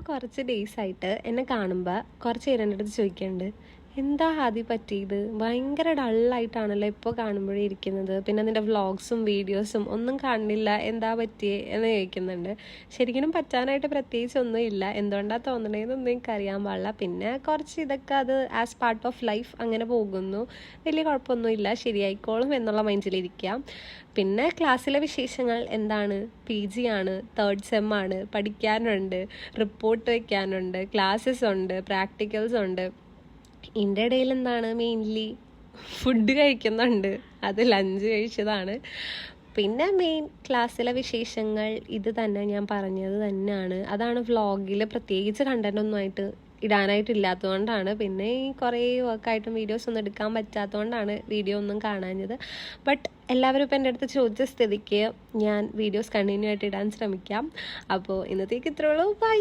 ഇപ്പോൾ കുറച്ച് ഡേയ്സ് ആയിട്ട് എന്നെ കാണുമ്പോൾ കുറച്ച് പേര് എൻ്റെ അടുത്ത് ചോദിക്കുന്നുണ്ട്, എന്താ ആദ്യം പറ്റിയത്, ഭയങ്കര ഡള്ളായിട്ടാണല്ലോ ഇപ്പോൾ കാണുമ്പോഴേ ഇരിക്കുന്നത്, പിന്നെ നിൻ്റെ വ്ളോഗ്സും വീഡിയോസും ഒന്നും കാണുന്നില്ല, എന്താ പറ്റിയേ എന്ന് ചോദിക്കുന്നുണ്ട്. ശരിക്കും പറ്റാനായിട്ട് പ്രത്യേകിച്ച് ഒന്നുമില്ല, എന്തുകൊണ്ടാണ് തോന്നണേന്നൊന്നും എനിക്കറിയാൻ പാടില്ല. പിന്നെ കുറച്ച് ഇതൊക്കെ അത് ആസ് പാർട്ട് ഓഫ് ലൈഫ് അങ്ങനെ പോകുന്നു, വലിയ കുഴപ്പമൊന്നുമില്ല, ശരിയായിക്കോളും എന്നുള്ള മൈൻഡിലിരിക്കാം. പിന്നെ ക്ലാസ്സിലെ വിശേഷങ്ങൾ എന്താണ്, PG ആണ്, 3rd സെം ആണ്, പഠിക്കാനുണ്ട്, റിപ്പോർട്ട് വയ്ക്കാനുണ്ട്, ക്ലാസ്സസ് ഉണ്ട്, പ്രാക്ടിക്കൽസ് ഉണ്ട്. ഇതിൻ്റെ ഇടയിൽ എന്താണ്, മെയിൻലി ഫുഡ് കഴിക്കുന്നുണ്ട്, അത് ലഞ്ച് കഴിച്ചതാണ്. പിന്നെ മെയിൻ ക്ലാസ്സിലെ വിശേഷങ്ങൾ ഇത് തന്നെ, ഞാൻ പറഞ്ഞത് തന്നെയാണ്. അതാണ് വ്ളോഗിൽ പ്രത്യേകിച്ച് കണ്ടൻറ്റൊന്നുമായിട്ട് ഇടാനായിട്ടില്ലാത്തതുകൊണ്ടാണ്. പിന്നെ ഈ കുറേ വർക്കായിട്ടും വീഡിയോസ് ഒന്നും എടുക്കാൻ പറ്റാത്തതുകൊണ്ടാണ് വീഡിയോ ഒന്നും കാണാഞ്ഞത്. ബട്ട് എല്ലാവരും ഇപ്പോൾ എൻ്റെ അടുത്ത് ചോദിച്ച സ്ഥിതിക്ക് ഞാൻ വീഡിയോസ് കണ്ടിന്യൂ ആയിട്ട് ഇടാൻ ശ്രമിക്കാം. അപ്പോൾ ഇന്നത്തേക്ക് ഇത്രയുള്ളൂ. ബൈ.